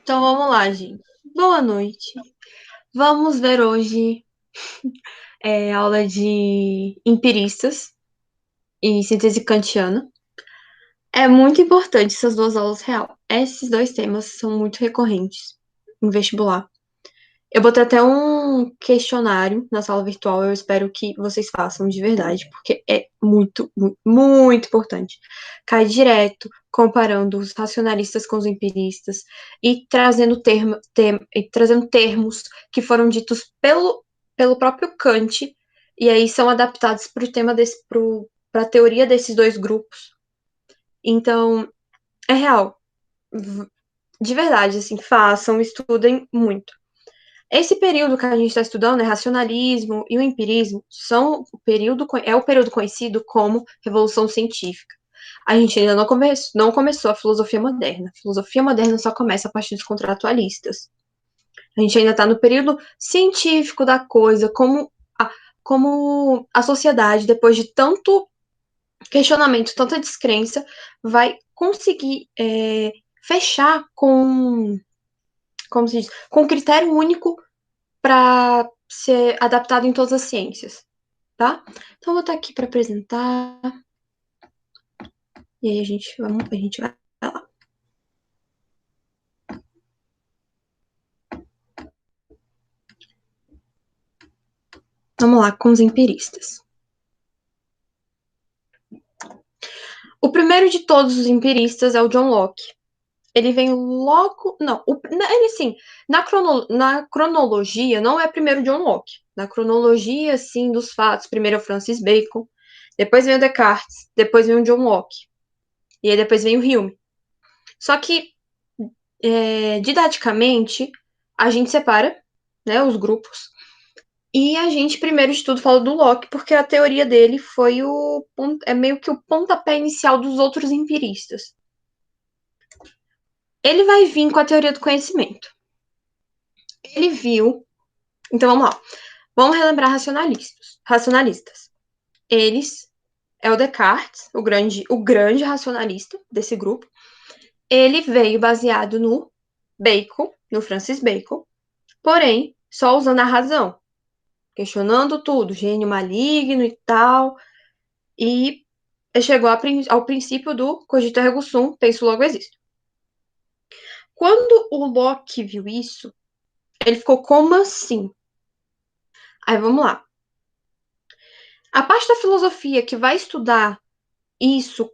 Então vamos lá, gente. Boa noite. Vamos ver hoje a aula de empiristas e síntese kantiana. É muito importante essas duas aulas real. Esses dois temas são muito recorrentes em vestibular. Eu botei até um questionário na sala virtual, eu espero que vocês façam de verdade, porque é muito, muito, muito importante. Cai direto comparando os racionalistas com os empiristas e trazendo termos que foram ditos pelo próprio Kant, e aí são adaptados para o tema para a teoria desses dois grupos. Então, é real. De verdade, assim, façam, estudem muito. Esse período que a gente está estudando, racionalismo e o empirismo, é o período conhecido como Revolução Científica. A gente ainda não começou a filosofia moderna. A filosofia moderna só começa a partir dos contratualistas. A gente ainda está no período científico da coisa, como a sociedade, depois de tanto questionamento, tanta descrença, vai conseguir fechar como se diz, com um critério único para ser adaptado em todas as ciências, tá? Então, eu vou estar aqui para apresentar. E aí a gente vai lá. Vamos lá com os empiristas. O primeiro de todos os empiristas é o John Locke. Ele vem logo. Não, ele sim. Na cronologia, não é primeiro John Locke. Na cronologia, sim, dos fatos, primeiro é o Francis Bacon, depois vem o Descartes, depois vem o John Locke. E aí depois vem o Hume. Só que, didaticamente, a gente separa, né, os grupos. E a gente, primeiro de tudo, fala do Locke, porque a teoria dele foi meio que o pontapé inicial dos outros empiristas. Ele vai vir com a teoria do conhecimento. Ele viu. Então vamos lá. Vamos relembrar racionalistas. Eles é o Descartes, o grande racionalista desse grupo. Ele veio baseado no Bacon, no Francis Bacon, porém, só usando a razão, questionando tudo, gênio maligno e tal, e chegou ao princípio do cogito ergo sum, penso logo existo. Quando o Locke viu isso, ele ficou, como assim? Aí vamos lá. A parte da filosofia que vai estudar isso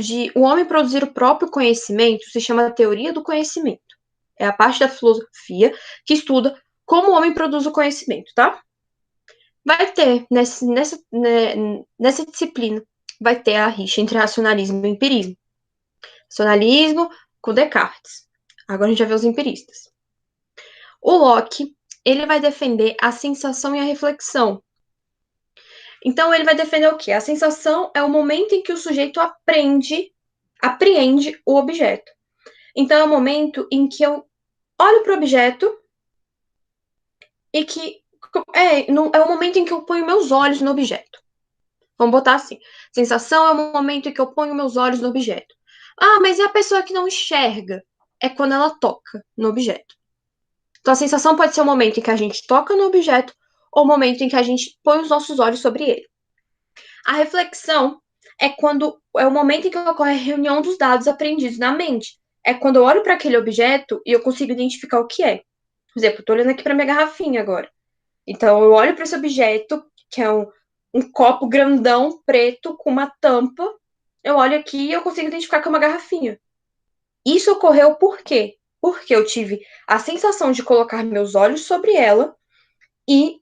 de o homem produzir o próprio conhecimento se chama teoria do conhecimento. É a parte da filosofia que estuda como o homem produz o conhecimento, tá? Vai ter, nessa disciplina, vai ter a rixa entre racionalismo e empirismo. Racionalismo com Descartes. Agora a gente vai ver os empiristas. O Locke, ele vai defender a sensação e a reflexão. Então, ele vai defender o quê? A sensação é o momento em que o sujeito apreende o objeto. Então, é o momento em que eu olho para o objeto e que é o momento em que eu ponho meus olhos no objeto. Vamos botar assim. Sensação é o momento em que eu ponho meus olhos no objeto. Ah, mas e a pessoa que não enxerga? É quando ela toca no objeto. Então, a sensação pode ser o momento em que a gente toca no objeto ou o momento em que a gente põe os nossos olhos sobre ele. A reflexão é o momento em que ocorre a reunião dos dados aprendidos na mente. É quando eu olho para aquele objeto e eu consigo identificar o que é. Por exemplo, eu estou olhando aqui para minha garrafinha agora. Então, eu olho para esse objeto, que é um copo grandão, preto, com uma tampa. Eu olho aqui e eu consigo identificar que é uma garrafinha. Isso ocorreu por quê? Porque eu tive a sensação de colocar meus olhos sobre ela e,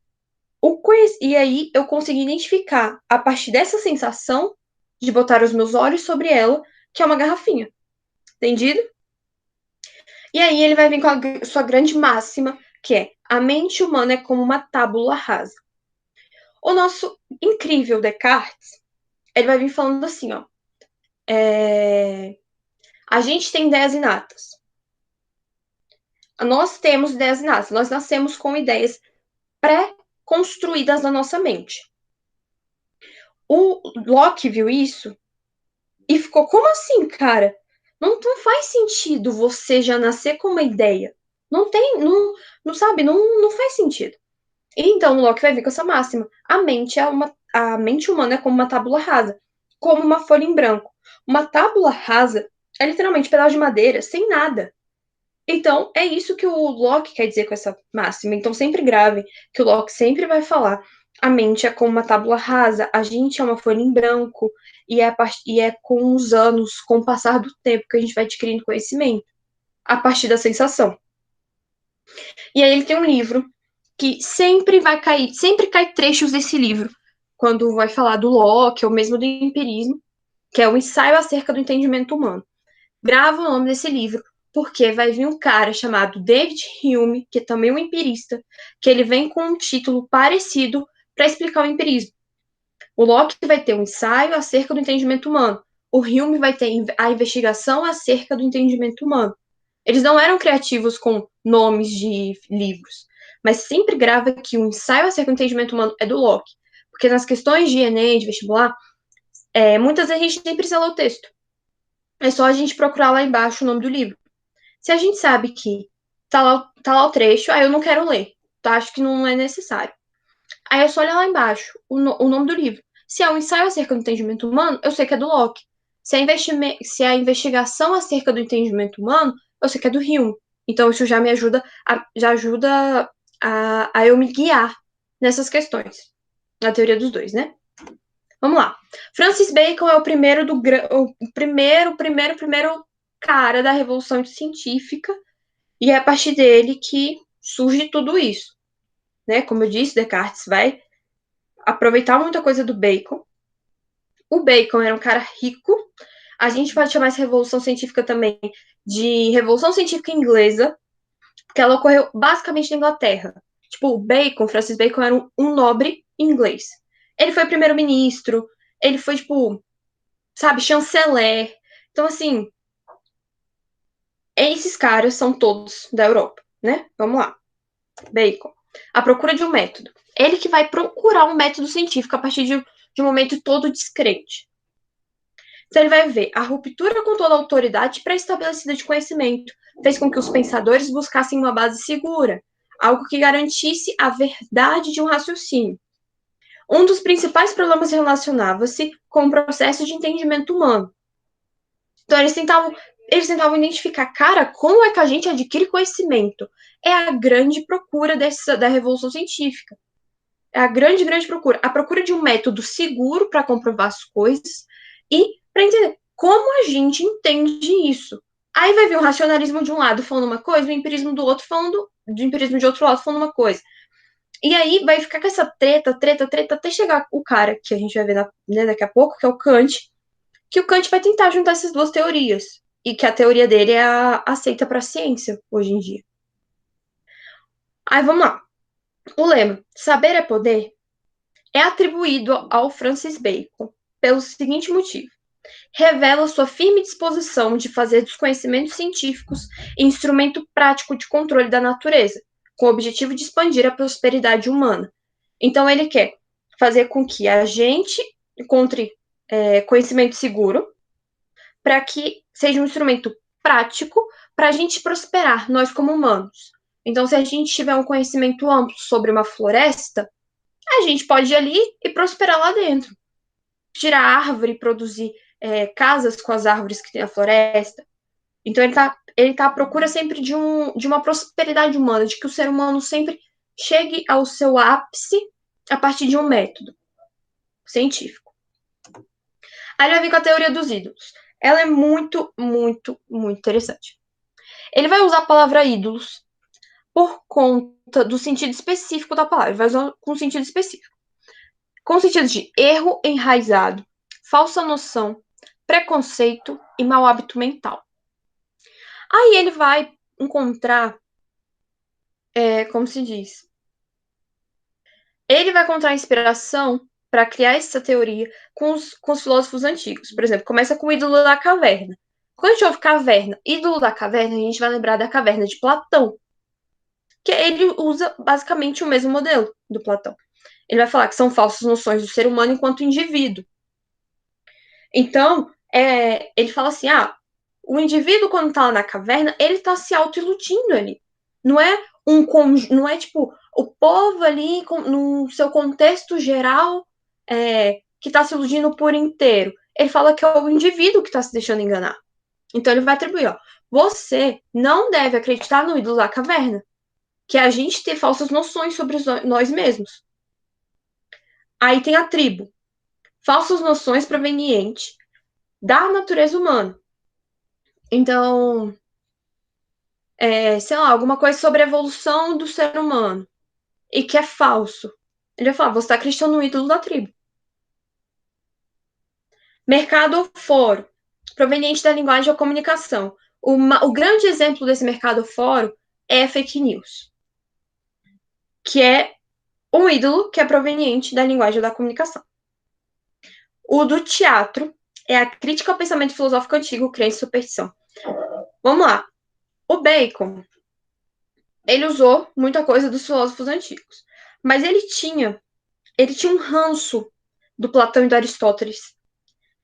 e aí eu consegui identificar, a partir dessa sensação de botar os meus olhos sobre ela, que é uma garrafinha. Entendido? E aí ele vai vir com a sua grande máxima, que é: a mente humana é como uma tábula rasa. O nosso incrível Descartes, ele vai vir falando assim, ó. A gente tem ideias inatas. Nós temos ideias inatas. Nós nascemos com ideias pré-construídas na nossa mente. O Locke viu isso E ficou, como assim, cara? Não faz sentido você já nascer com uma ideia. Não tem, não sabe, não faz sentido. Então o Locke vai vir com essa máxima. A mente humana é como uma tábula rasa, como uma folha em branco. Uma tábula rasa é literalmente um pedaço de madeira, sem nada. Então, é isso que o Locke quer dizer com essa máxima. Então, sempre grave que o Locke sempre vai falar. A mente é como uma tábua rasa, a gente é uma folha em branco, e é com os anos, com o passar do tempo, que a gente vai adquirindo conhecimento, a partir da sensação. E aí ele tem um livro que sempre vai cair, sempre cai trechos desse livro, quando vai falar do Locke, ou mesmo do empirismo, que é o ensaio acerca do entendimento humano. Grava o nome desse livro, porque vai vir um cara chamado David Hume, que é também um empirista, que ele vem com um título parecido para explicar o empirismo. O Locke vai ter um ensaio acerca do entendimento humano. O Hume vai ter a investigação acerca do entendimento humano. Eles não eram criativos com nomes de livros, mas sempre grava que o ensaio acerca do entendimento humano é do Locke. Porque nas questões de Enem, de vestibular, muitas vezes a gente nem precisa ler o texto. É só a gente procurar lá embaixo o nome do livro. Se a gente sabe que tá lá o trecho, aí eu não quero ler, tá? Acho que não é necessário. Aí é só olhar lá embaixo o nome do livro. Se é um ensaio acerca do entendimento humano, eu sei que é do Locke. Se é a investigação acerca do entendimento humano, eu sei que é do Hume. Então isso já me ajuda a eu me guiar nessas questões. Na teoria dos dois, né? Vamos lá. Francis Bacon é o primeiro primeiro cara da Revolução Científica, e é a partir dele que surge tudo isso, né? Como eu disse, Descartes vai aproveitar muita coisa do Bacon. O Bacon era um cara rico. A gente pode chamar essa Revolução Científica também de Revolução Científica Inglesa, porque ela ocorreu basicamente na Inglaterra. Tipo, o Bacon, Francis Bacon, era um nobre inglês. Ele foi primeiro-ministro, ele foi, tipo, sabe, chanceler. Então, assim, esses caras são todos da Europa, né? Vamos lá. Bacon. A procura de um método. Ele que vai procurar um método científico a partir de um momento todo descrente. Então, ele vai ver a ruptura com toda a autoridade pré-estabelecida de conhecimento fez com que os pensadores buscassem uma base segura, algo que garantisse a verdade de um raciocínio. Um dos principais problemas relacionava-se com o processo de entendimento humano. Então, eles tentavam identificar, cara, como é que a gente adquire conhecimento? É a grande procura da Revolução Científica. É a grande, grande procura. A procura de um método seguro para comprovar as coisas e para entender como a gente entende isso. Aí vai vir o racionalismo de um lado falando uma coisa, o empirismo do outro falando, do empirismo de outro lado falando uma coisa. E aí vai ficar com essa treta, até chegar o cara que a gente vai ver né, daqui a pouco, que é o Kant, que o Kant vai tentar juntar essas duas teorias. E que a teoria dele é aceita para a ciência hoje em dia. Aí vamos lá. O lema saber é poder é atribuído ao Francis Bacon pelo seguinte motivo. Revela sua firme disposição de fazer dos conhecimentos científicos instrumento prático de controle da natureza, com o objetivo de expandir a prosperidade humana. Então, ele quer fazer com que a gente encontre conhecimento seguro, para que seja um instrumento prático para a gente prosperar, nós como humanos. Então, se a gente tiver um conhecimento amplo sobre uma floresta, a gente pode ir ali e prosperar lá dentro. Tirar árvore, produzir casas com as árvores que tem na floresta. Então, ele tá à procura sempre de uma prosperidade humana, de que o ser humano sempre chegue ao seu ápice a partir de um método científico. Aí ele vai vir com a teoria dos ídolos. Ela é muito, muito, muito interessante. Ele vai usar a palavra ídolos por conta do sentido específico da palavra. Ele vai usar com sentido específico. Com sentido de erro enraizado, falsa noção, preconceito e mau hábito mental. Aí ele vai encontrar, como se diz, ele vai encontrar inspiração para criar essa teoria com os filósofos antigos. Por exemplo, começa com o ídolo da caverna. Quando a gente ouve caverna, ídolo da caverna, a gente vai lembrar da caverna de Platão, que ele usa basicamente o mesmo modelo do Platão. Ele vai falar que são falsas noções do ser humano enquanto indivíduo. Então, ele fala assim, o indivíduo quando tá lá na caverna, ele tá se autoiludindo ali. Não é não é tipo o povo ali no seu contexto geral que tá se iludindo por inteiro. Ele fala que é o indivíduo que tá se deixando enganar. Então ele vai atribuir, ó, você não deve acreditar no ídolo da caverna, que é a gente ter falsas noções sobre nós mesmos. Aí tem a tribo, falsas noções provenientes da natureza humana. Então, sei lá, alguma coisa sobre a evolução do ser humano e que é falso. Ele vai falar, você está acreditando no ídolo da tribo. Mercado foro, proveniente da linguagem ou comunicação. O grande exemplo desse mercado foro é fake news, que é um ídolo que é proveniente da linguagem ou da comunicação. O do teatro é a crítica ao pensamento filosófico antigo, crença e superstição. Vamos lá. O Bacon, ele usou muita coisa dos filósofos antigos, mas ele tinha um ranço do Platão e do Aristóteles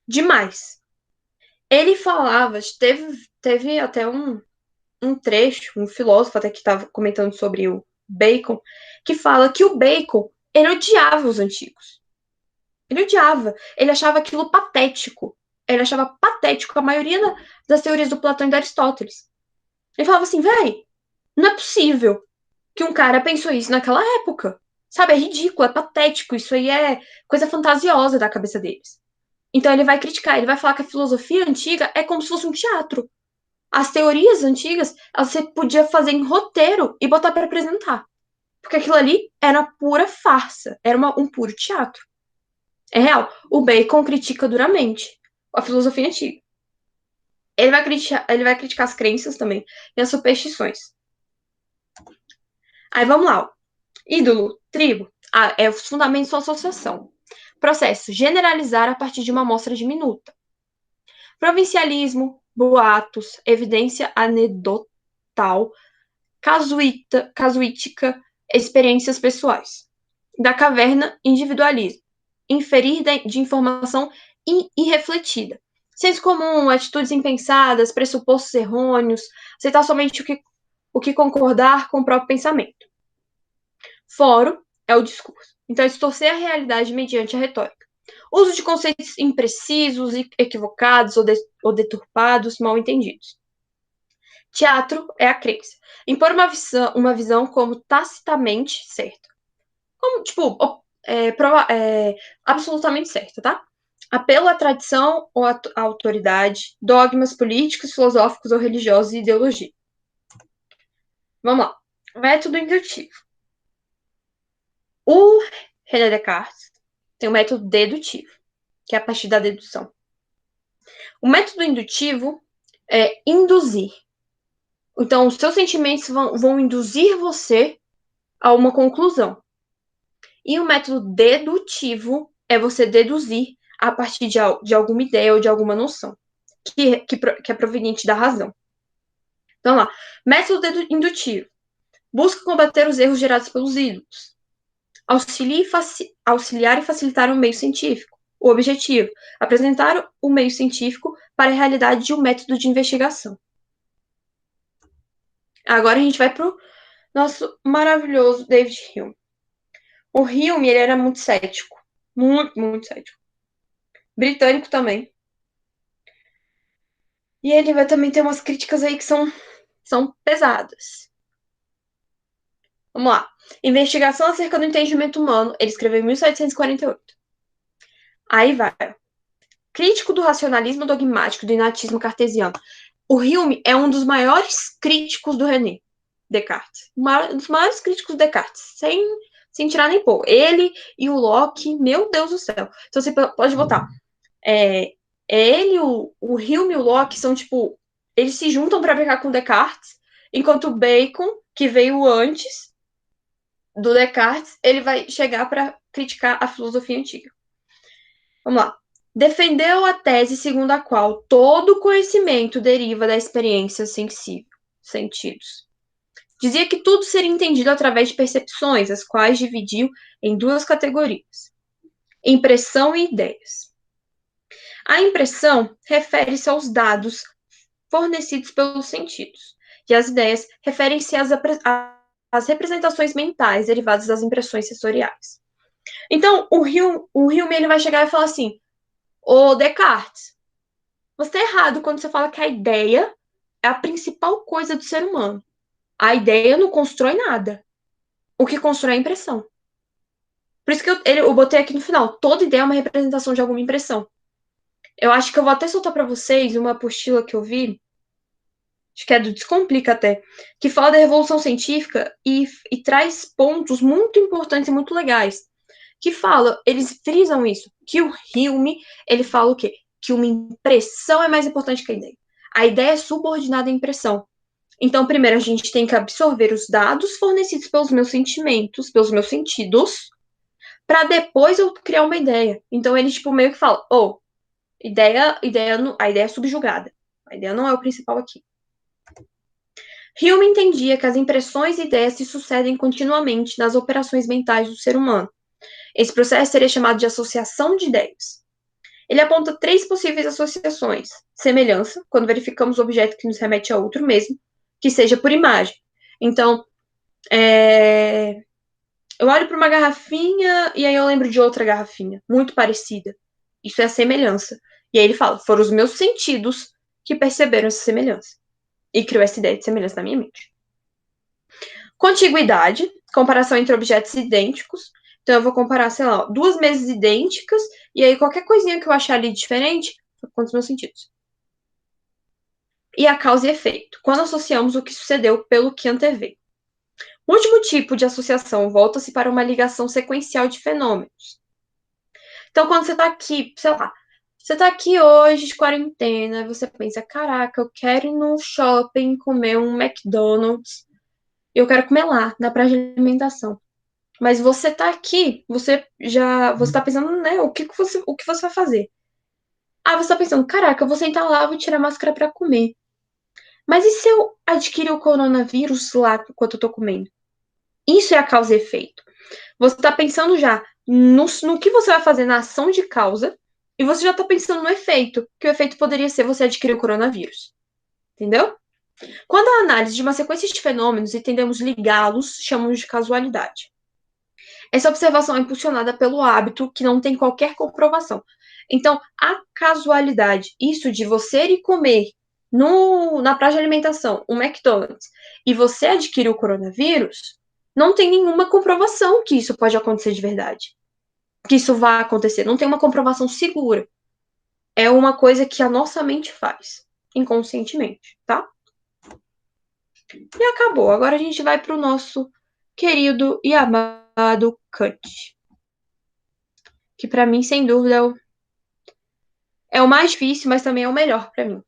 demais. Ele falava, teve até um trecho, um filósofo até que estava comentando sobre o Bacon, que fala que o Bacon, ele odiava os antigos. Ele odiava. Ele achava aquilo patético. Ele achava patético a maioria das teorias do Platão e do Aristóteles. Ele falava assim, véi, não é possível que um cara pensou isso naquela época. Sabe, é ridículo, é patético, isso aí é coisa fantasiosa da cabeça deles. Então ele vai criticar, ele vai falar que a filosofia antiga é como se fosse um teatro. As teorias antigas, você podia fazer em roteiro e botar para apresentar. Porque aquilo ali era pura farsa, era um puro teatro. É real. O Bacon critica duramente a filosofia antiga. Ele vai criticar as crenças também e as superstições. Aí vamos lá. Ó. Ídolo, tribo, é os fundamentos da associação. Processo, generalizar a partir de uma amostra diminuta. Provincialismo, boatos, evidência anedotal, casuística, experiências pessoais. Da caverna, individualismo. Inferir de informação irrefletida. Senso comum, atitudes impensadas, pressupostos errôneos, aceitar somente o que concordar com o próprio pensamento. Foro é o discurso. Então, é distorcer a realidade mediante a retórica. Uso de conceitos imprecisos, equivocados ou deturpados, mal entendidos. Teatro é a crença. Impor uma visão como tacitamente certa. Como, tipo, absolutamente certa, tá? Apelo à tradição ou à autoridade, dogmas políticos, filosóficos ou religiosos e ideologia. Vamos lá. Método indutivo. O René Descartes tem o método dedutivo, que é a partir da dedução. O método indutivo é induzir. Então, os seus sentimentos vão induzir você a uma conclusão. E o método dedutivo é você deduzir a partir de alguma ideia ou de alguma noção, que é proveniente da razão. Então, lá, método indutivo. Busca combater os erros gerados pelos ídolos. Auxiliar e facilitar o meio científico. O objetivo, apresentar o meio científico para a realidade de um método de investigação. Agora a gente vai para o nosso maravilhoso David Hume. O Hume, ele era muito cético. Muito, muito cético. Britânico também. E ele vai também ter umas críticas aí que são pesadas. Vamos lá. Investigação acerca do entendimento humano. Ele escreveu em 1748. Aí vai. Crítico do racionalismo dogmático, do inatismo cartesiano. O Hume é um dos maiores críticos do René Descartes. Um dos maiores críticos do Descartes. Sem tirar nem pôr. Ele e o Locke, meu Deus do céu. Então você pode botar. Ele, o Hume e o Locke são tipo. Eles se juntam para brigar com Descartes, enquanto o Bacon, que veio antes do Descartes, ele vai chegar para criticar a filosofia antiga. Vamos lá. Defendeu a tese segundo a qual todo conhecimento deriva da experiência sensível, sentidos. Dizia que tudo seria entendido através de percepções, as quais dividiu em duas categorias: impressão e ideias. A impressão refere-se aos dados fornecidos pelos sentidos, e as ideias referem-se às representações mentais derivadas das impressões sensoriais. Então, o Hume ele vai chegar e falar assim: Ô Descartes, você está errado quando você fala que a ideia é a principal coisa do ser humano. A ideia não constrói nada. O que constrói é a impressão. Por isso que eu botei aqui no final: toda ideia é uma representação de alguma impressão. Eu acho que eu vou até soltar para vocês uma apostila que eu vi, acho que é do Descomplica até, que fala da revolução científica e traz pontos muito importantes e muito legais. Que fala, eles frisam isso, que o Hume, ele fala o quê? Que uma impressão é mais importante que a ideia. A ideia é subordinada à impressão. Então, primeiro, a gente tem que absorver os dados fornecidos pelos meus sentimentos, pelos meus sentidos, para depois eu criar uma ideia. Então, ele, tipo, meio que fala, a ideia é subjugada. A ideia não é o principal aqui. Hume entendia que as impressões e ideias se sucedem continuamente nas operações mentais do ser humano. Esse processo seria chamado de associação de ideias. Ele aponta três possíveis associações: semelhança, quando verificamos o objeto que nos remete a outro mesmo, que seja por imagem. Então, eu olho para uma garrafinha e aí eu lembro de outra garrafinha, muito parecida. Isso é a semelhança. E aí ele fala: foram os meus sentidos que perceberam essa semelhança. E criou essa ideia de semelhança na minha mente. Contiguidade, comparação entre objetos idênticos. Então, eu vou comparar, sei lá, duas mesas idênticas, e aí qualquer coisinha que eu achar ali diferente, com os meus sentidos. E a causa e efeito, quando associamos o que sucedeu pelo que antevê. O último tipo de associação volta-se para uma ligação sequencial de fenômenos. Então, quando você está aqui, sei lá, você está aqui hoje de quarentena, você pensa, caraca, eu quero ir no shopping comer um McDonald's, e eu quero comer lá, na praia de alimentação. Mas você tá aqui, você tá pensando, né, o que você vai fazer? Ah, você tá pensando, caraca, eu vou sentar lá, vou tirar a máscara pra comer. Mas e se eu adquirir o coronavírus lá enquanto eu tô comendo? Isso é a causa e efeito. Você tá pensando já no que você vai fazer na ação de causa e você já tá pensando no efeito, que o efeito poderia ser você adquirir o coronavírus. Entendeu? Quando a análise de uma sequência de fenômenos e tendemos ligá-los, chamamos de casualidade. Essa observação é impulsionada pelo hábito que não tem qualquer comprovação. Então, a casualidade, isso de você ir comer na praia de alimentação, um McDonald's, e você adquirir o coronavírus, não tem nenhuma comprovação que isso pode acontecer de verdade. Que isso vai acontecer. Não tem uma comprovação segura. É uma coisa que a nossa mente faz, inconscientemente, tá? E acabou. Agora a gente vai para o nosso querido e amado Kant. Que para mim, sem dúvida, é o mais difícil, mas também é o melhor para mim.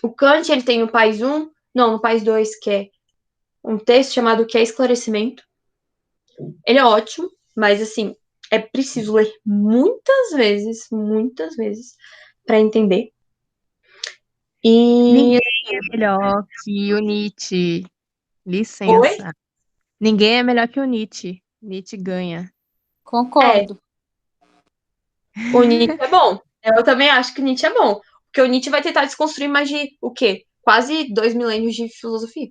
O Kant, ele tem no País 1, não, no País 2, que é um texto chamado Que é Esclarecimento. Ele é ótimo, mas assim, é preciso ler muitas vezes, para entender. E. Ninguém é melhor que o Nietzsche. Oi? Licença. Ninguém é melhor que o Nietzsche. Nietzsche ganha. É, Concordo. o Nietzsche é bom. Eu também acho que o Nietzsche é bom. Porque o Nietzsche vai tentar desconstruir mais de o quê? Quase 2 milênios de filosofia.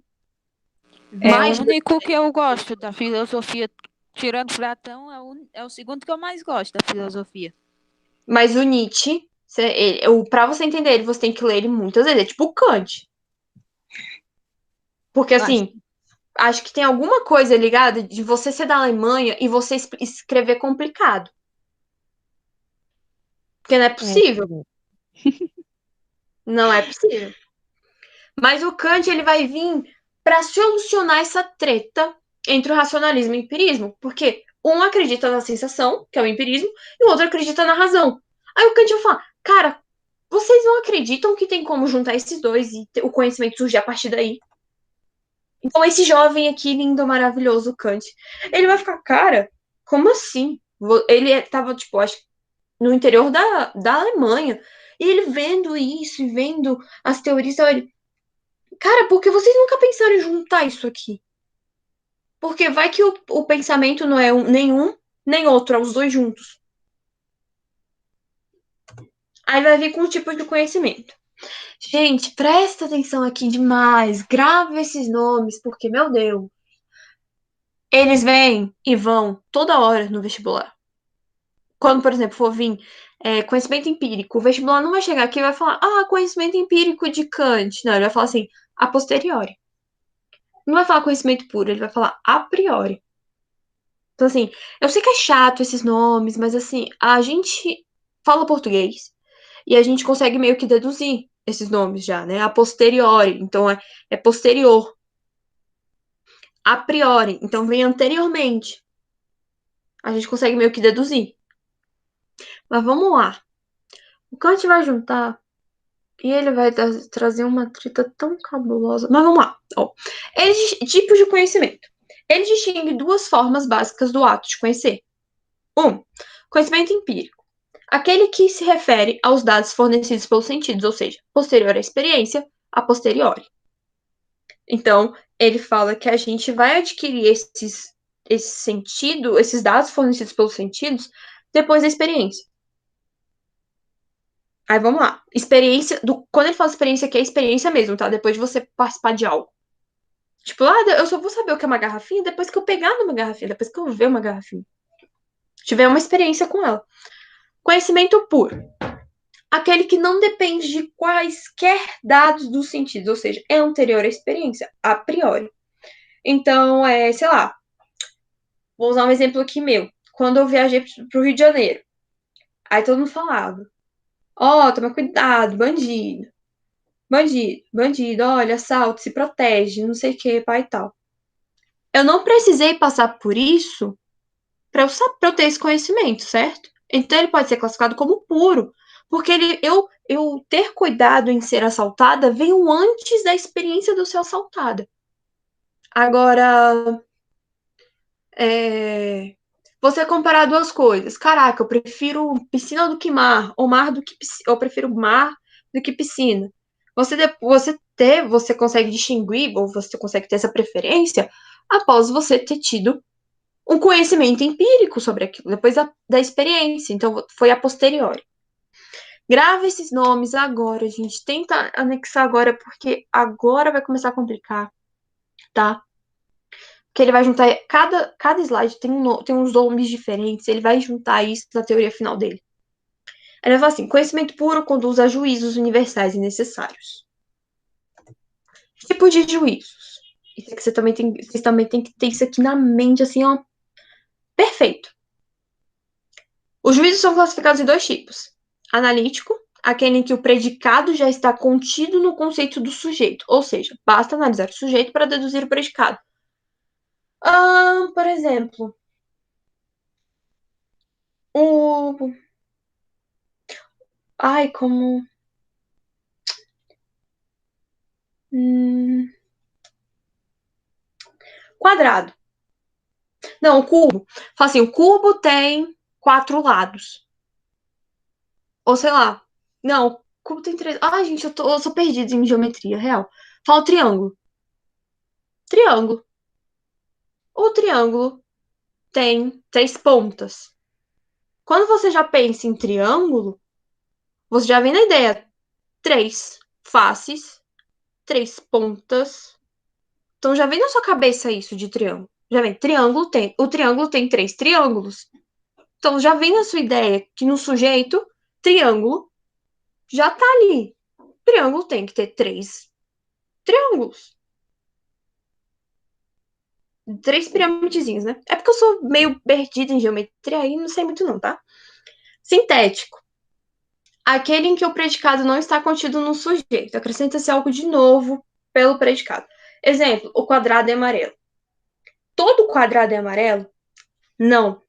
É o Mais de único que eu gosto da filosofia, tirando Platão, é o segundo que eu mais gosto da filosofia. Mas o Nietzsche, pra você entender ele, você tem que ler ele muitas vezes. É tipo o Kant. Porque, Eu acho. assim, acho que tem alguma coisa ligada de você ser da Alemanha e você escrever complicado. Porque não é É. possível. Não é possível. Mas o Kant, ele vai vir para solucionar essa treta entre o racionalismo e o empirismo. Porque um acredita na sensação, que é o empirismo, e o outro acredita na razão. Aí o Kant vai falar, cara, vocês não acreditam que tem como juntar esses dois e o conhecimento surgir a partir daí? Então, esse jovem aqui, lindo, maravilhoso, Kant, ele vai ficar, cara, como assim? Ele tava, tipo, acho, no interior da Alemanha, e ele vendo isso e vendo as teorias, então ele, cara, por que vocês nunca pensaram em juntar isso aqui? Porque vai que o pensamento não é nenhum nem outro, é os dois juntos. Aí vai vir com um tipo de conhecimento. Gente, presta atenção aqui demais. Grava esses nomes, porque, meu Deus, eles vêm e vão toda hora no vestibular. Quando, por exemplo, for vir conhecimento empírico, o vestibular não vai chegar aqui e vai falar, conhecimento empírico de Kant. Não, ele vai falar assim, a posteriori. Não vai falar conhecimento puro, ele vai falar a priori. Então, assim, eu sei que é chato esses nomes, mas, assim, a gente fala português e a gente consegue meio que deduzir esses nomes já, né? A posteriori, então é posterior. A priori, então vem anteriormente. A gente consegue meio que deduzir. Mas vamos lá. O Kant vai juntar e ele vai trazer uma treta tão cabulosa. Mas vamos lá. Ó. Tipos de conhecimento. Ele distingue duas formas básicas do ato de conhecer. Conhecimento empírico. Aquele que se refere aos dados fornecidos pelos sentidos, ou seja, posterior à experiência, a posteriori. Então, ele fala que a gente vai adquirir esses dados fornecidos pelos sentidos, depois da experiência. Aí vamos lá. Quando ele fala experiência, aqui é experiência mesmo, tá? Depois de você participar de algo. Tipo, eu só vou saber o que é uma garrafinha depois que eu pegar numa garrafinha, depois que eu ver uma garrafinha. Tiver uma experiência com ela. Conhecimento puro. Aquele que não depende de quaisquer dados dos sentidos, ou seja, é anterior à experiência, a priori. Então, sei lá, vou usar um exemplo aqui meu. Quando eu viajei pro Rio de Janeiro, aí todo mundo falava, toma cuidado, bandido. Bandido, bandido, olha, assalto, se protege, não sei o que, pai e tal. Eu não precisei passar por isso pra eu ter esse conhecimento, certo? Então ele pode ser classificado como puro, porque eu ter cuidado em ser assaltada veio antes da experiência de eu ser assaltada. Agora, você comparar duas coisas. Caraca, eu prefiro piscina do que mar, ou mar do que eu prefiro mar do que piscina. Você consegue distinguir, ou você consegue ter essa preferência após você ter tido um conhecimento empírico sobre aquilo, depois da experiência. Então, foi a posteriori. Grava esses nomes agora, gente. Tenta anexar agora, porque agora vai começar a complicar, tá? Que ele vai juntar. Cada slide tem uns nomes diferentes. Ele vai juntar isso na teoria final dele. Ele vai falar assim: conhecimento puro conduz a juízos universais e necessários. Tipo de juízos. Isso que vocês também tem que ter isso aqui na mente, assim, ó. Perfeito. Os juízos são classificados em dois tipos: analítico, aquele em que o predicado já está contido no conceito do sujeito, ou seja, basta analisar o sujeito para deduzir o predicado. Por exemplo, o. Ai, como. Quadrado. Não, o cubo. Fala assim, o cubo tem 4 lados. Ou sei lá. Não, o cubo tem 3. Ai, gente, eu sou perdida em geometria real. Fala o triângulo. Triângulo. O triângulo tem 3 pontas. Quando você já pensa em triângulo, você já vem na ideia. 3 faces, 3 pontas. Então já vem na sua cabeça isso de triângulo. Já vem, o triângulo tem 3 triângulos. Então já vem na sua ideia que no sujeito, triângulo já tá ali. Triângulo tem que ter 3 triângulos. 3 pirâmidezinhas, né? É porque eu sou meio perdida em geometria aí, não sei muito não, tá? Sintético. Aquele em que o predicado não está contido no sujeito. Acrescenta-se algo de novo pelo predicado. Exemplo, o quadrado é amarelo. Todo quadrado é amarelo? Não.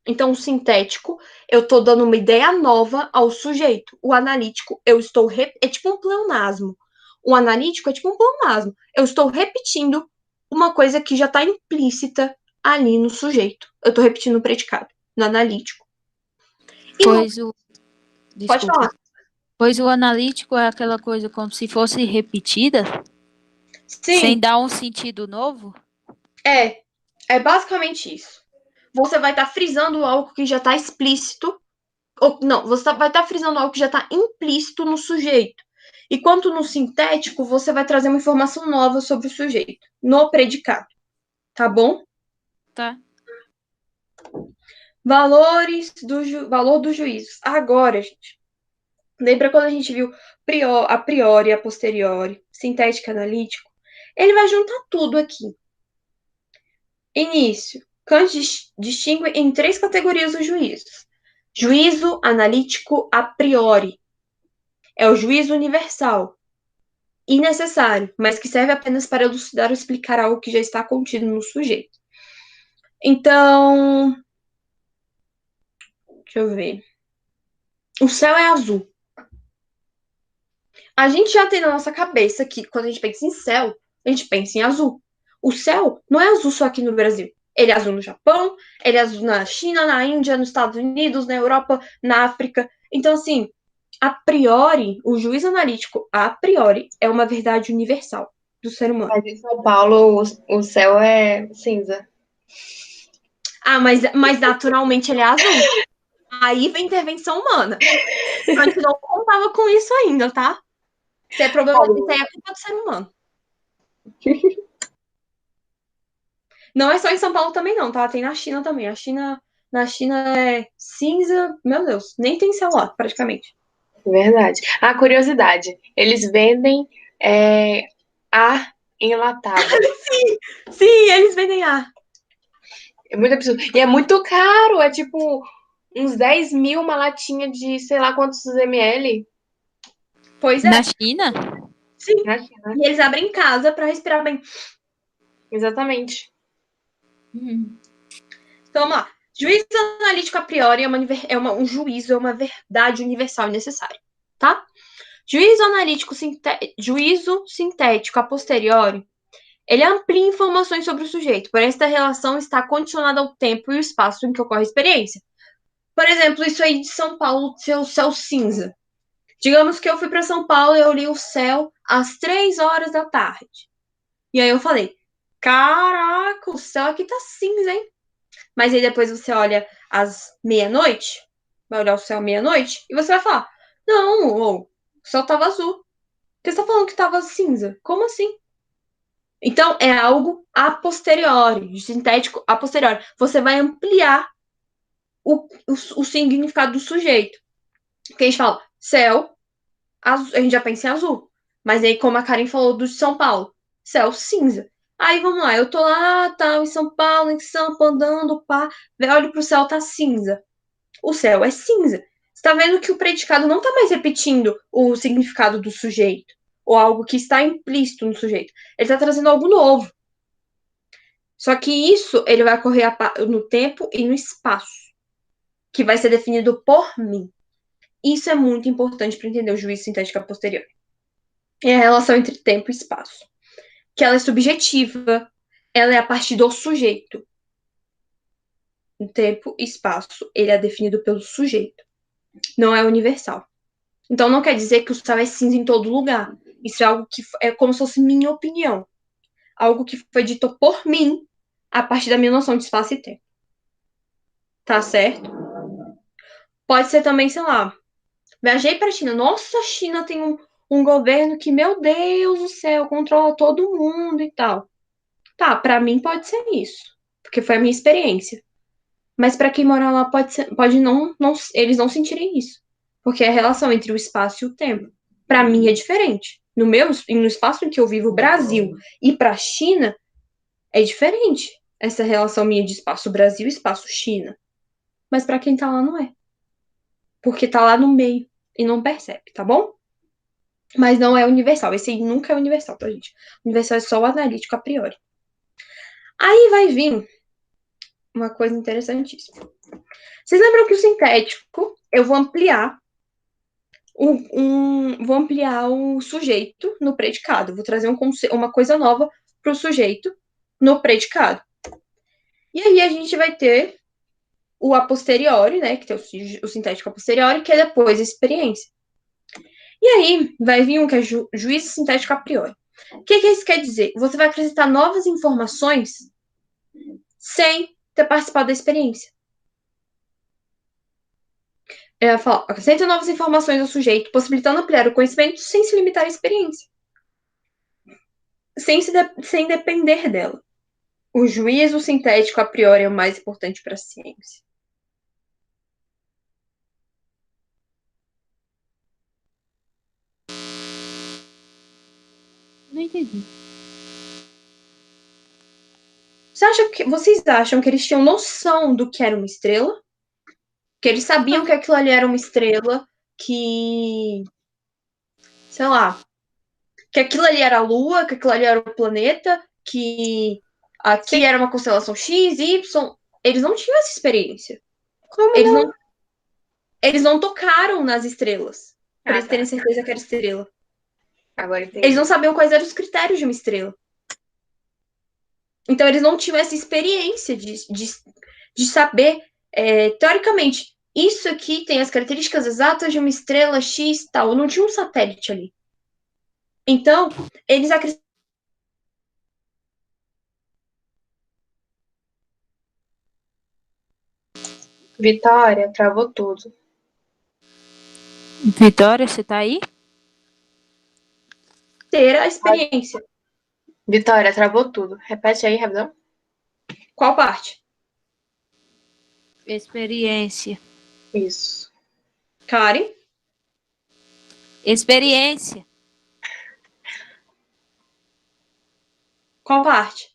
Então, o sintético, eu estou dando uma ideia nova ao sujeito. O analítico, é tipo um pleonasmo. O analítico é tipo um pleonasmo. Eu estou repetindo uma coisa que já está implícita ali no sujeito. Eu estou repetindo o predicado. No analítico. Pode Desculpa. falar. Pois o analítico é aquela coisa como se fosse repetida, sem Sim, dar um sentido novo? é basicamente isso. Você vai estar frisando algo que já está explícito Não, você vai estar frisando algo que já está implícito no sujeito. Enquanto no sintético, você vai trazer uma informação nova sobre o sujeito, no predicado. Tá bom? Tá. Valor dos juízos. Agora, gente. Lembra quando a gente viu a priori, a posteriori, sintético e analítico? Ele vai juntar tudo aqui. Início. Kant distingue em 3 categorias os juízos. Juízo analítico a priori. É o juízo universal e necessário, mas que serve apenas para elucidar ou explicar algo que já está contido no sujeito. Então, deixa eu ver. O céu é azul. A gente já tem na nossa cabeça que quando a gente pensa em céu, a gente pensa em azul. O céu não é azul só aqui no Brasil. Ele é azul no Japão, ele é azul na China, na Índia, nos Estados Unidos, na Europa, na África. Então, assim, a priori, o juízo analítico, a priori, é uma verdade universal do ser humano. Mas em São Paulo, o céu é cinza. Ah, mas naturalmente ele é azul. Aí vem intervenção humana. A gente não contava com isso ainda, tá? Se é problema disso aí, é culpa do ser humano. Não é só em São Paulo também, não, tá? Tem na China também. Na China é cinza, meu Deus, nem tem celular, praticamente. Verdade. Ah, curiosidade. Eles vendem ar enlatado. Sim, eles vendem ar. É muito absurdo. E é muito caro. É tipo uns 10 mil uma latinha de sei lá quantos ml. Pois é. Na China? Sim. Na China. E eles abrem casa pra respirar bem. Exatamente. Então, vamos lá. Juízo analítico a priori um juízo, é uma verdade universal e necessária, tá? Juízo sintético a posteriori, ele amplia informações sobre o sujeito, porém esta relação está condicionada ao tempo e ao espaço em que ocorre a experiência. Por exemplo, isso aí de São Paulo ser o céu cinza. Digamos que eu fui para São Paulo e eu li o céu às 3 horas da tarde. E aí eu falei, caraca, o céu aqui tá cinza, hein? Mas aí depois você olha às meia-noite, vai olhar o céu meia-noite, e você vai falar, não, o céu tava azul. Porque você tá falando que tava cinza. Como assim? Então, é algo a posteriori, sintético a posteriori. Você vai ampliar o significado do sujeito. Porque a gente fala céu, azul, a gente já pensa em azul. Mas aí, como a Karen falou do São Paulo, céu cinza. Aí vamos lá, eu tô lá, tal, em São Paulo, em Sampa, andando, pá, olho pro céu, tá cinza. O céu é cinza. Você tá vendo que o predicado não tá mais repetindo o significado do sujeito, ou algo que está implícito no sujeito. Ele tá trazendo algo novo. Só que isso ele vai ocorrer no tempo e no espaço, que vai ser definido por mim. Isso é muito importante para entender o juízo sintético a posteriori. É a relação entre tempo e espaço. Que ela é subjetiva, ela é a partir do sujeito. O tempo e espaço, ele é definido pelo sujeito. Não é universal. Então não quer dizer que o céu é cinza em todo lugar. Isso é algo que é como se fosse minha opinião. Algo que foi dito por mim a partir da minha noção de espaço e tempo. Tá certo? Pode ser também, sei lá, viajei para a China. Nossa, a China tem um governo que, meu Deus do céu, controla todo mundo e tal. Tá, para mim pode ser isso, porque foi a minha experiência. Mas para quem mora lá pode não, eles não sentirem isso, porque é a relação entre o espaço e o tempo. Para mim é diferente. No espaço em que eu vivo, Brasil, e para a China é diferente. Essa relação minha de espaço Brasil e espaço China. Mas para quem tá lá não é. Porque tá lá no meio e não percebe, tá bom? Mas não é universal. Esse aí nunca é universal, tá, gente? Universal é só o analítico a priori. Aí vai vir uma coisa interessantíssima. Vocês lembram que o sintético, eu vou ampliar o sujeito no predicado. Vou trazer uma coisa nova para o sujeito no predicado. E aí a gente vai ter o a posteriori, né? Que tem o sintético a posteriori, que é depois a experiência. E aí vai vir um que é juízo sintético a priori. O que isso quer dizer? Você vai acrescentar novas informações sem ter participado da experiência. Ela fala, acrescenta novas informações ao sujeito, possibilitando ampliar o conhecimento sem se limitar à experiência, sem depender dela. O juízo sintético a priori é o mais importante para a ciência. Não entendi. Vocês acham que eles tinham noção do que era uma estrela? Que eles sabiam que aquilo ali era uma estrela, que, sei lá, que aquilo ali era a Lua, que aquilo ali era o planeta, que aqui era uma constelação X, Y. Eles não tinham essa experiência. Como Eles não? não, eles não tocaram nas estrelas para eles terem Tá. certeza que era estrela. Agora entendi. Eles não sabiam quais eram os critérios de uma estrela. Então, eles não tinham essa experiência de saber, teoricamente, isso aqui tem as características exatas de uma estrela X e tal. Não tinha um satélite ali. Então, eles acreditavam. Vitória, travou tudo. Vitória, você tá aí? Ter a experiência. Vitória, travou tudo. Repete aí, rapidão. Qual parte? Experiência. Isso. Karen? Experiência. Qual parte?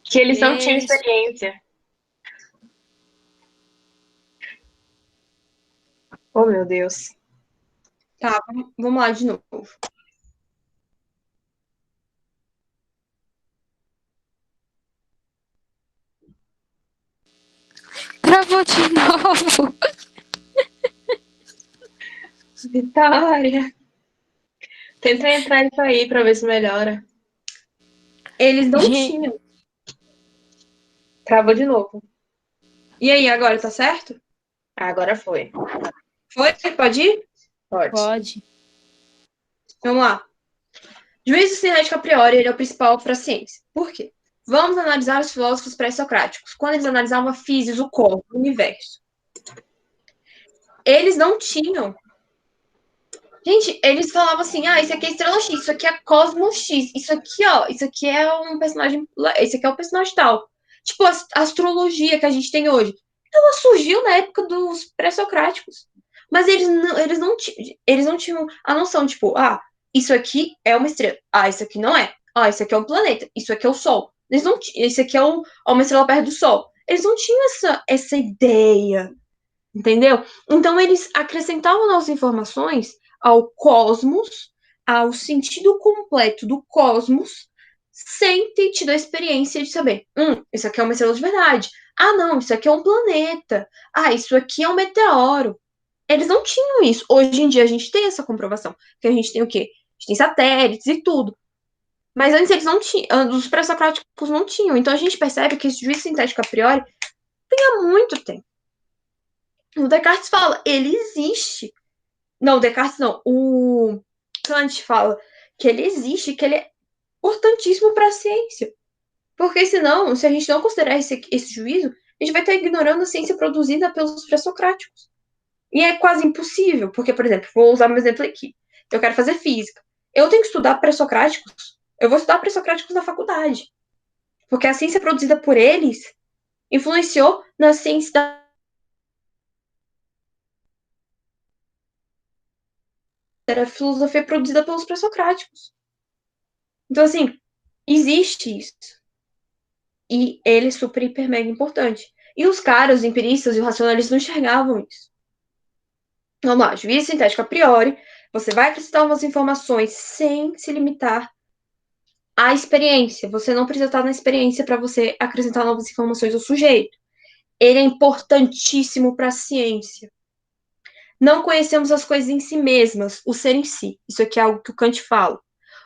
Que eles não tinham Eles- experiência. Oh, meu Deus. Tá, vamos lá de novo. Travou de novo. Vitória. Tenta entrar isso aí pra ver se melhora. Eles não Gente. tinham. Travou de novo. E aí, agora tá certo? Agora foi. Foi? Pode ir? Pode. Pode. Vamos lá. Juízo cinético a priori, ele é o principal para a ciência. Por quê? Vamos analisar os filósofos pré-socráticos, quando eles analisavam a física, o cosmos, o universo. Eles não tinham. Gente, eles falavam assim: isso aqui é estrela X, isso aqui é Cosmos X, isso aqui, ó, isso aqui é um personagem, esse aqui é o personagem tal. Tipo, a astrologia que a gente tem hoje, ela surgiu na época dos pré-socráticos. Mas eles não tinham a noção, tipo, isso aqui é uma estrela. Isso aqui não é. Isso aqui é um planeta. Isso aqui é o Sol. Isso aqui é uma estrela perto do Sol. Eles não tinham essa ideia, entendeu? Então, eles acrescentavam novas informações ao cosmos, ao sentido completo do cosmos, sem ter tido a experiência de saber, isso aqui é uma estrela de verdade. Não, isso aqui é um planeta. Isso aqui é um meteoro. Eles não tinham isso. Hoje em dia a gente tem essa comprovação. Que a gente tem o quê? A gente tem satélites e tudo. Mas antes eles não tinham, os pré-socráticos não tinham. Então a gente percebe que esse juízo sintético a priori tem há muito tempo. O Descartes fala, ele existe. Não, o Descartes não. O Kant fala que ele existe, que ele é importantíssimo para a ciência. Porque senão, se a gente não considerar esse juízo, a gente vai estar ignorando a ciência produzida pelos pré-socráticos. E é quase impossível, porque, por exemplo, vou usar meu exemplo aqui. Eu quero fazer física. Eu tenho que estudar pré-socráticos. Eu vou estudar pré-socráticos na faculdade. Porque a ciência produzida por eles influenciou na ciência da filosofia produzida pelos pré-socráticos. Então, assim, existe isso. E ele é super, hiper, mega importante. E os caras, os empiristas e os racionalistas não enxergavam isso. Vamos lá, juízo sintético a priori, você vai acrescentar umas informações sem se limitar à experiência. Você não precisa estar na experiência para você acrescentar novas informações ao sujeito. Ele é importantíssimo para a ciência. Não conhecemos as coisas em si mesmas, o ser em si. Isso aqui é algo que o Kant fala.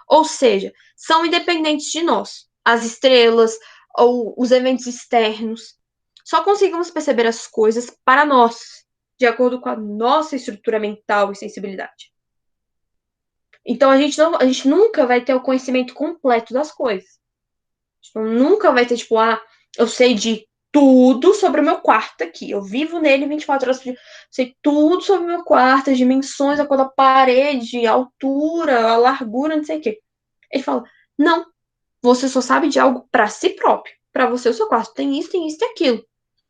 Ou seja, são independentes de nós. As estrelas ou os eventos externos. Só conseguimos perceber as coisas para nós, de acordo com a nossa estrutura mental e sensibilidade. Então, a gente nunca vai ter o conhecimento completo das coisas. Nunca vai ter, tipo, eu sei de tudo sobre o meu quarto aqui. Eu vivo nele 24 horas por dia. Sei tudo sobre o meu quarto, as dimensões, a cor da parede, a altura, a largura, não sei o quê. Ele fala: não, você só sabe de algo para si próprio. Para você, o seu quarto tem isso, tem isso e aquilo.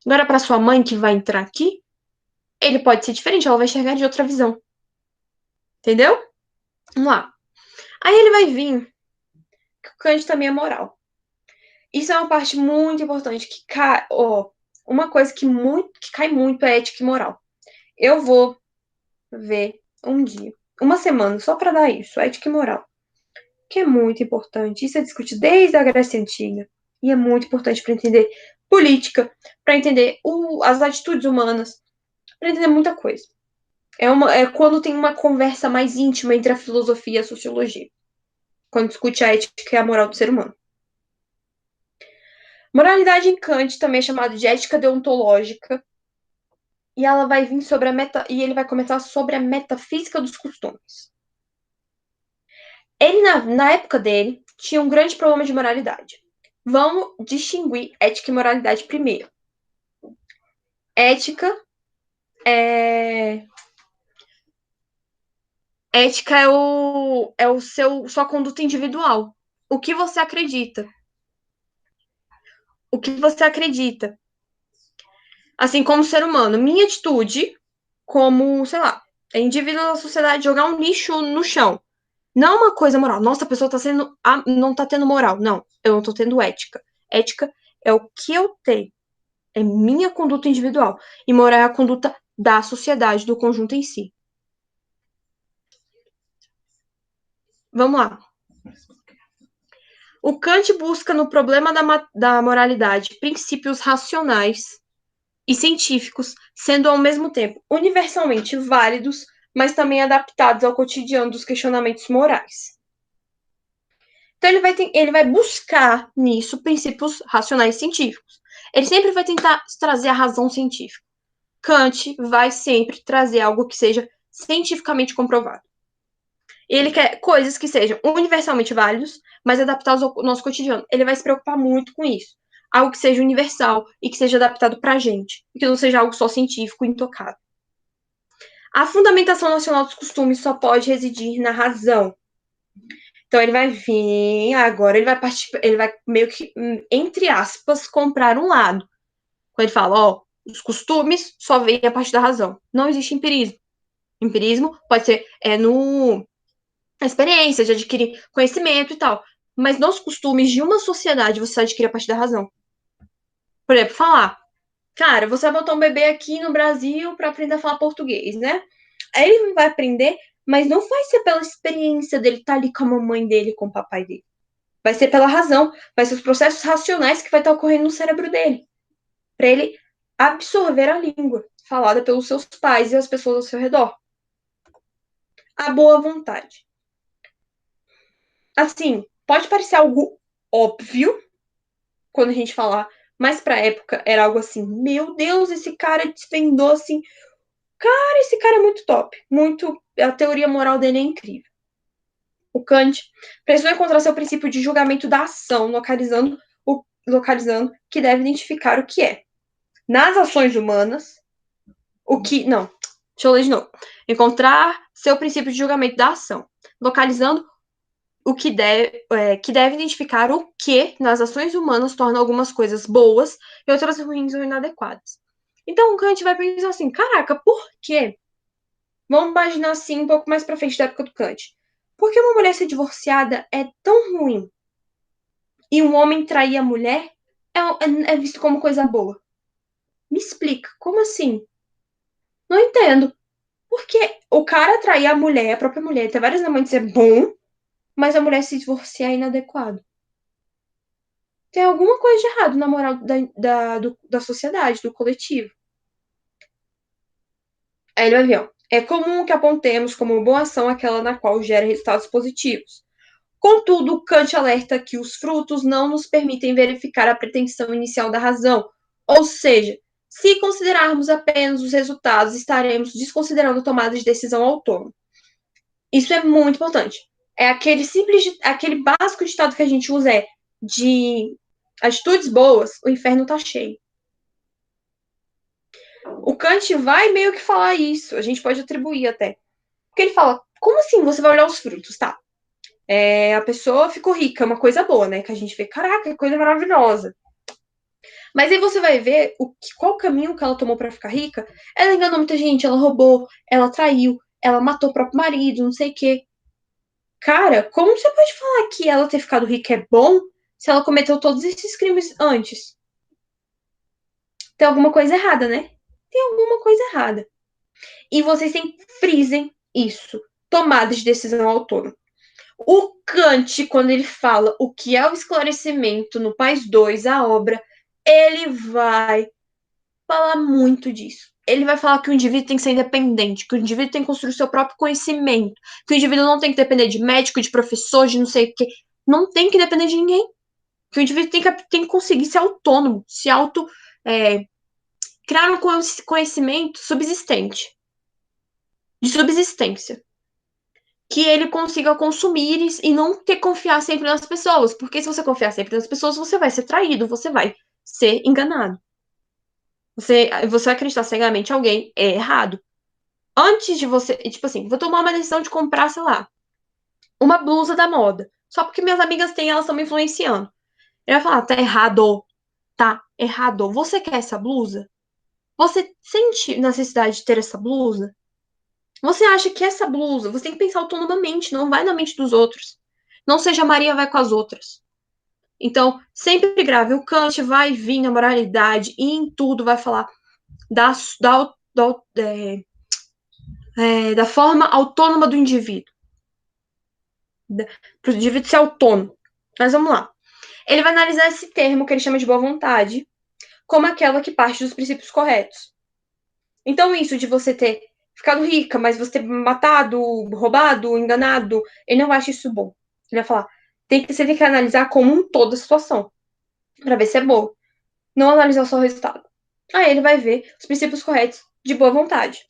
Agora, para sua mãe que vai entrar aqui, ele pode ser diferente, ela vai enxergar de outra visão. Entendeu? Vamos lá. Aí ele vai vir, que o Kant também é moral. Isso é uma parte muito importante, que cai, uma coisa que cai muito é ética e moral. Eu vou ver um dia, uma semana, só para dar isso, ética e moral, que é muito importante. Isso é discutido desde a Grécia Antiga, e é muito importante para entender política, para entender as atitudes humanas, para entender muita coisa. É quando tem uma conversa mais íntima entre a filosofia e a sociologia, quando discute a ética e a moral do ser humano. Moralidade em Kant também é chamada de ética deontológica, e ela vai vir e ele vai comentar sobre a metafísica dos costumes. Ele, na época dele, tinha um grande problema de moralidade. Vamos distinguir ética e moralidade primeiro. Ética é o sua conduta individual. O que você acredita? O que você acredita? Assim, como ser humano, minha atitude, como, sei lá, indivíduo da sociedade, jogar um lixo no chão. Não é uma coisa moral. Nossa, a pessoa não tá tendo moral. Não, eu não tô tendo ética. Ética é o que eu tenho. É minha conduta individual. E moral é a conduta da sociedade, do conjunto em si. Vamos lá. O Kant busca no problema da moralidade princípios racionais e científicos, sendo ao mesmo tempo universalmente válidos, mas também adaptados ao cotidiano dos questionamentos morais. Então, ele vai buscar nisso princípios racionais científicos. Ele sempre vai tentar trazer a razão científica. Kant vai sempre trazer algo que seja cientificamente comprovado. Ele quer coisas que sejam universalmente válidos, mas adaptados ao nosso cotidiano. Ele vai se preocupar muito com isso. Algo que seja universal e que seja adaptado para a gente. E que não seja algo só científico e intocável. A fundamentação nacional dos costumes só pode residir na razão. Então ele vai vir, agora ele vai meio que, entre aspas, comprar um lado. Quando ele fala, os costumes só vêm a partir da razão. Não existe empirismo. Empirismo pode ser na experiência, de adquirir conhecimento e tal. Mas nos costumes de uma sociedade, você adquire a partir da razão. Por exemplo, falar, cara, você vai botar um bebê aqui no Brasil para aprender a falar português, né? Aí ele vai aprender, mas não vai ser pela experiência dele estar ali com a mamãe dele, com o papai dele. Vai ser pela razão, vai ser os processos racionais que vai estar ocorrendo no cérebro dele. Para ele absorver a língua falada pelos seus pais e as pessoas ao seu redor. A boa vontade. Assim, pode parecer algo óbvio quando a gente falar, mas pra época era algo assim, meu Deus, esse cara desvendou assim. Cara, esse cara é muito top. A teoria moral dele é incrível. O Kant precisou encontrar seu princípio de julgamento da ação, localizando que deve identificar o que é. Nas ações humanas, não, deixa eu ler de novo. Encontrar seu princípio de julgamento da ação, localizando que deve identificar o que nas ações humanas torna algumas coisas boas e outras ruins ou inadequadas. Então o Kant vai pensar assim, caraca, por quê? Vamos imaginar assim um pouco mais pra frente da época do Kant. Por que uma mulher ser divorciada é tão ruim e um homem trair a mulher é visto como coisa boa? Me explica, como assim? Não entendo. Porque o cara trair a mulher, a própria mulher, ter várias amantes é bom, mas a mulher se divorciar é inadequado. Tem alguma coisa de errado na moral da sociedade, do coletivo. Aí ele vai ver, ó. É comum que apontemos como boa ação aquela na qual gera resultados positivos. Contudo, Kant alerta que os frutos não nos permitem verificar a pretensão inicial da razão. Ou seja, se considerarmos apenas os resultados, estaremos desconsiderando a tomada de decisão autônoma. Isso é muito importante. É aquele básico ditado que a gente usa de atitudes boas, o inferno tá cheio. O Kant vai meio que falar isso. A gente pode atribuir até. Porque ele fala, como assim você vai olhar os frutos? Tá. A pessoa ficou rica, é uma coisa boa, né? Que a gente vê, caraca, que coisa maravilhosa. Mas aí você vai ver qual o caminho que ela tomou pra ficar rica. Ela enganou muita gente, ela roubou, ela traiu, ela matou o próprio marido, não sei o quê. Cara, como você pode falar que ela ter ficado rica é bom se ela cometeu todos esses crimes antes? Tem alguma coisa errada, né? Tem alguma coisa errada. E vocês frisem isso. Tomada de decisão autônoma. O Kant, quando ele fala o que é o esclarecimento no Pais 2, a obra, ele vai falar muito disso. Ele vai falar que o indivíduo tem que ser independente, que o indivíduo tem que construir o seu próprio conhecimento, que o indivíduo não tem que depender de médico, de professor, de não sei o quê. Não tem que depender de ninguém. Que o indivíduo tem que conseguir ser autônomo, criar um conhecimento subsistente, de subsistência. Que ele consiga consumir e não ter que confiar sempre nas pessoas. Porque se você confiar sempre nas pessoas, você vai ser traído, você vai ser enganado. Você vai acreditar cegamente em alguém é errado. Antes de você, tipo assim, vou tomar uma decisão de comprar, sei lá, uma blusa da moda. Só porque minhas amigas têm, elas estão me influenciando. Ele vai falar, tá errado. Tá errado. Você quer essa blusa? Você sente necessidade de ter essa blusa? Você acha que essa blusa, você tem que pensar autonomamente, não vai na mente dos outros. Não seja Maria vai com as outras. Então, sempre grave. O Kant vai vir na moralidade e em tudo vai falar da forma autônoma do indivíduo. Para o indivíduo ser autônomo. Mas vamos lá. Ele vai analisar esse termo que ele chama de boa vontade como aquela que parte dos princípios corretos. Então, isso de você ter ficado rica, mas você ter matado, roubado, enganado, ele não acha isso bom. Ele vai falar, você tem que analisar como um todo a situação, para ver se é boa. Não analisar só o resultado. Aí ele vai ver os princípios corretos de boa vontade.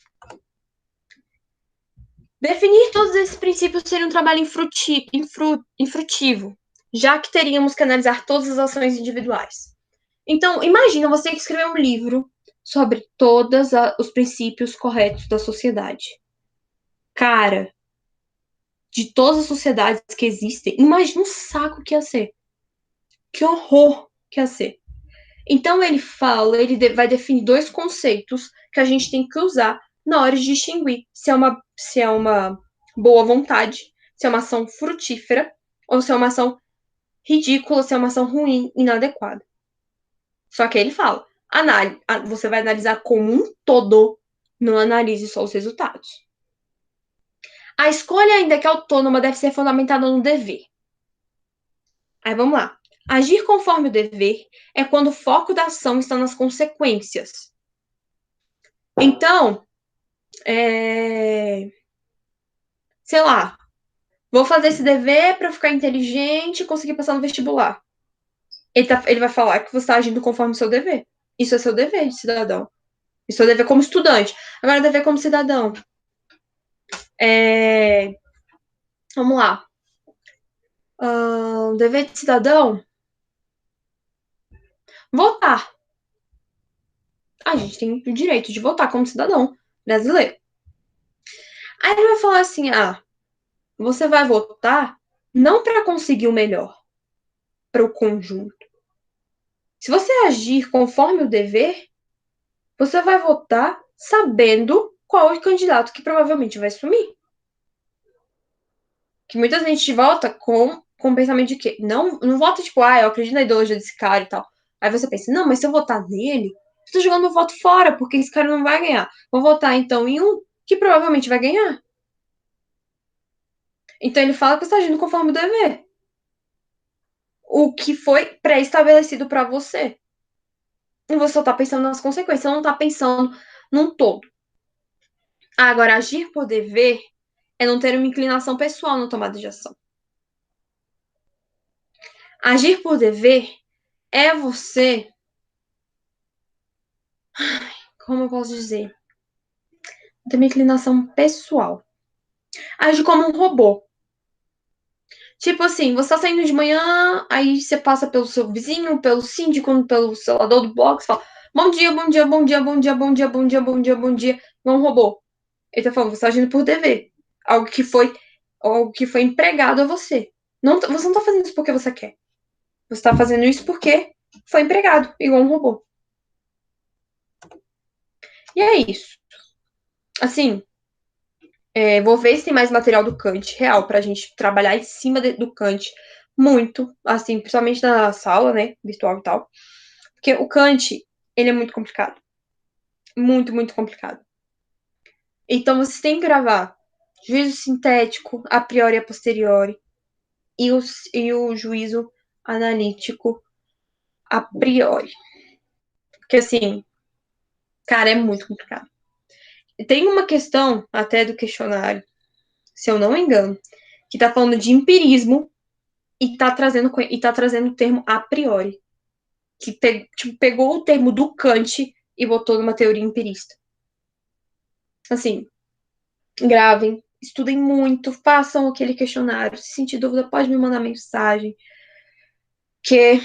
Definir todos esses princípios seria um trabalho infrutivo, já que teríamos que analisar todas as ações individuais. Então, imagina você ter que escrever um livro sobre todos os princípios corretos da sociedade. Cara, de todas as sociedades que existem, imagina o saco que ia ser. Que horror que ia ser. Então, ele vai definir dois conceitos que a gente tem que usar na hora de distinguir se é uma boa vontade, se é uma ação frutífera, ou se é uma ação ridícula, se é uma ação ruim, inadequada. Só que ele fala, você vai analisar como um todo, não analise só os resultados. A escolha, ainda que autônoma, deve ser fundamentada no dever. Aí vamos lá. Agir conforme o dever é quando o foco da ação está nas consequências. Então, sei lá, vou fazer esse dever para ficar inteligente e conseguir passar no vestibular. Ele vai falar que você está agindo conforme o seu dever. Isso é seu dever de cidadão. Isso é dever como estudante. Agora, dever como cidadão. Vamos lá. Dever de cidadão. Votar. A gente tem o direito de votar como cidadão brasileiro. Aí ele vai falar assim, você vai votar não para conseguir o melhor, para o conjunto. Se você agir conforme o dever, você vai votar sabendo qual é o candidato que provavelmente vai sumir. Que muita gente vota com o pensamento de que não vota tipo, eu acredito na ideologia desse cara e tal. Aí você pensa, não, mas se eu votar nele, eu tô jogando meu voto fora, porque esse cara não vai ganhar. Vou votar então em um que provavelmente vai ganhar. Então ele fala que você está agindo conforme o dever. O que foi pré-estabelecido para você. E você só está pensando nas consequências, você não está pensando num todo. Agora, agir por dever é não ter uma inclinação pessoal na tomada de ação. Agir por dever é você. Como eu posso dizer? Ter uma inclinação pessoal. Agir como um robô. Tipo assim, você tá saindo de manhã, aí você passa pelo seu vizinho, pelo síndico, pelo celador do bloco, você fala, Bom dia, bom dia, bom dia, bom dia, bom dia, bom dia, bom dia, bom dia. Não é um robô. Ele tá falando, você tá agindo por dever. Algo que foi empregado a você. Você não tá fazendo isso porque você quer. Você tá fazendo isso porque foi empregado, igual um robô. E é isso. Assim, vou ver se tem mais material do Kant real pra gente trabalhar em cima do Kant muito, assim, principalmente na sala, né, virtual e tal. Porque o Kant, ele é muito complicado. Muito, muito complicado. Então, você tem que gravar juízo sintético, a priori e a posteriori, e o juízo analítico a priori. Porque, assim, cara, é muito complicado. E tem uma questão, até do questionário, se eu não me engano, que tá falando de empirismo e tá trazendo o termo a priori. Que tipo, pegou o termo do Kant e botou numa teoria empirista. Assim, gravem, estudem muito, façam aquele questionário. Se sentir dúvida, pode me mandar mensagem. Que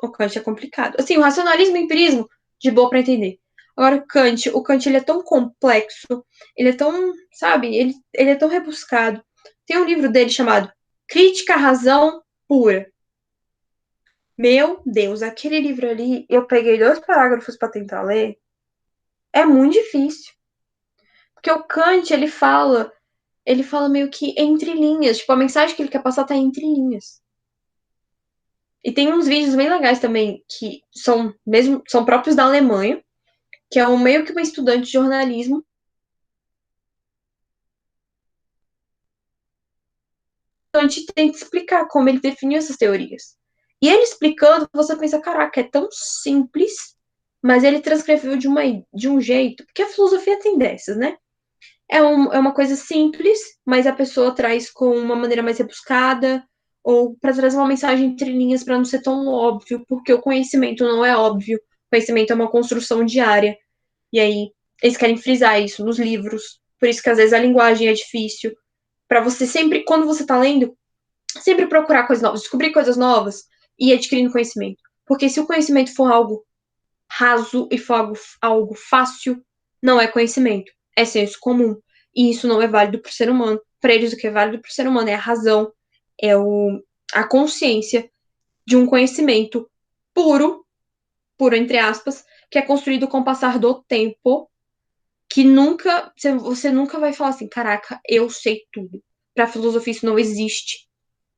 o Kant é complicado. Assim, o racionalismo e o empirismo, de boa para entender. Agora, o Kant ele é tão complexo, ele é tão, sabe, ele é tão rebuscado. Tem um livro dele chamado Crítica à Razão Pura. Meu Deus, aquele livro ali, eu peguei 2 parágrafos para tentar ler. É muito difícil. Porque o Kant, ele fala meio que entre linhas. Tipo, a mensagem que ele quer passar tá entre linhas. E tem uns vídeos bem legais também, que são próprios da Alemanha, que é meio que uma estudante de jornalismo. Então, a gente tenta explicar como ele definiu essas teorias. E ele explicando, você pensa, caraca, é tão simples, mas ele transcreveu de um jeito, porque a filosofia tem dessas, né? É uma coisa simples, mas a pessoa traz com uma maneira mais rebuscada, ou para trazer uma mensagem entre linhas para não ser tão óbvio, porque o conhecimento não é óbvio. O conhecimento é uma construção diária. E aí, eles querem frisar isso nos livros. Por isso que às vezes a linguagem é difícil. Para você sempre, quando você tá lendo, sempre procurar coisas novas, descobrir coisas novas e ir adquirindo conhecimento. Porque se o conhecimento for algo raso e for algo fácil, não é conhecimento, é senso comum. E isso não é válido para o ser humano. Para eles, o que é válido para o ser humano é a razão, é a consciência de um conhecimento puro, puro entre aspas, que é construído com o passar do tempo, que você nunca vai falar assim, caraca, eu sei tudo. Para a filosofia isso não existe,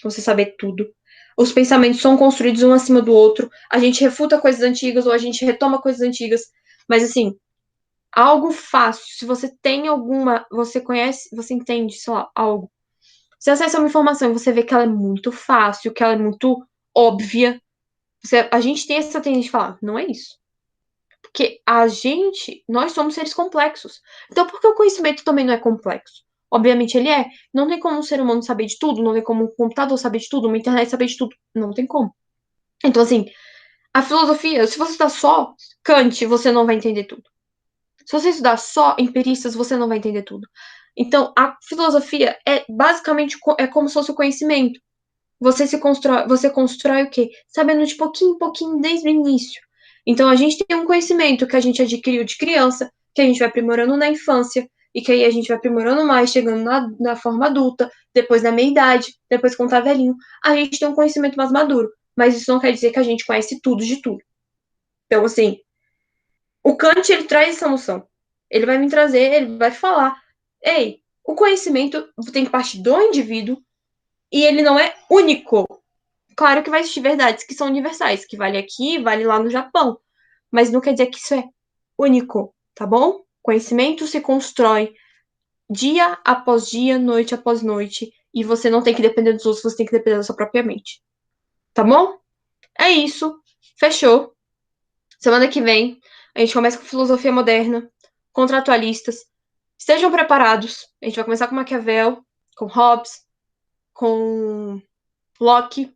você saber tudo. Os pensamentos são construídos um acima do outro, a gente refuta coisas antigas ou a gente retoma coisas antigas, mas assim, algo fácil, se você tem alguma, você conhece, você entende, sei lá, algo. Você acessa uma informação e você vê que ela é muito fácil, que ela é muito óbvia, a gente tem essa tendência de falar, não é isso. Porque nós somos seres complexos. Então, por que o conhecimento também não é complexo? Obviamente ele é. Não tem como um ser humano saber de tudo, não tem como um computador saber de tudo, uma internet saber de tudo. Não tem como. Então, assim, a filosofia, se você estudar só Kant, você não vai entender tudo. Se você estudar só empiristas, você não vai entender tudo. Então, a filosofia é basicamente como se fosse o conhecimento. Você constrói o quê? Sabendo de pouquinho em pouquinho desde o início. Então a gente tem um conhecimento que a gente adquiriu de criança, que a gente vai aprimorando na infância, e que aí a gente vai aprimorando mais, chegando na forma adulta, depois na meia-idade, depois quando tá velhinho, a gente tem um conhecimento mais maduro. Mas isso não quer dizer que a gente conhece tudo de tudo. Então, assim, o Kant, ele traz essa noção. Ele vai me trazer, ele vai falar, ei, o conhecimento tem que partir do indivíduo, e ele não é único. Claro que vai existir verdades que são universais, que vale aqui, vale lá no Japão. Mas não quer dizer que isso é único, tá bom? Conhecimento se constrói dia após dia, noite após noite. E você não tem que depender dos outros, você tem que depender da sua própria mente. Tá bom? É isso. Fechou. Semana que vem, a gente começa com filosofia moderna, contratualistas. Estejam preparados. A gente vai começar com Maquiavel, com Hobbes, com Locke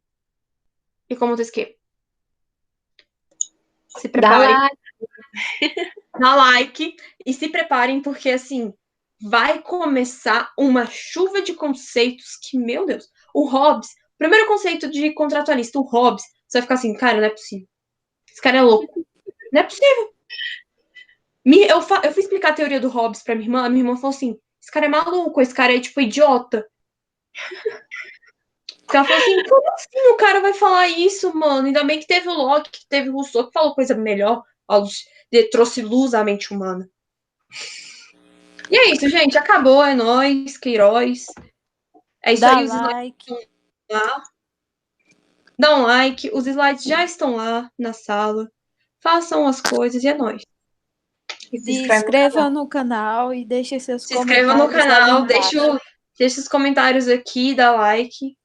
e com Montesquieu. Se Dá preparem. lá. Dá like e se preparem, porque assim, vai começar uma chuva de conceitos que, meu Deus, o Hobbes, primeiro conceito de contratualista, o Hobbes, você vai ficar assim, cara, não é possível. Esse cara é louco. Não é possível. Eu fui explicar a teoria do Hobbes pra minha irmã falou assim, esse cara é maluco, esse cara é, tipo, idiota. Porque ela falou assim, como assim o cara vai falar isso, mano? Ainda bem que teve o Locke, que teve o Rousseau, que falou coisa melhor, trouxe luz à mente humana. E é isso, gente, acabou, é nóis, Queiroz. É isso Dá aí, os slides like. estão lá. Dá um like, os slides já estão lá na sala. Façam as coisas e é nóis. E se Se inscreve no inscreva no canal e deixe seus Se inscreva no comentários à canal, vontade. deixa os comentários aqui, dá like.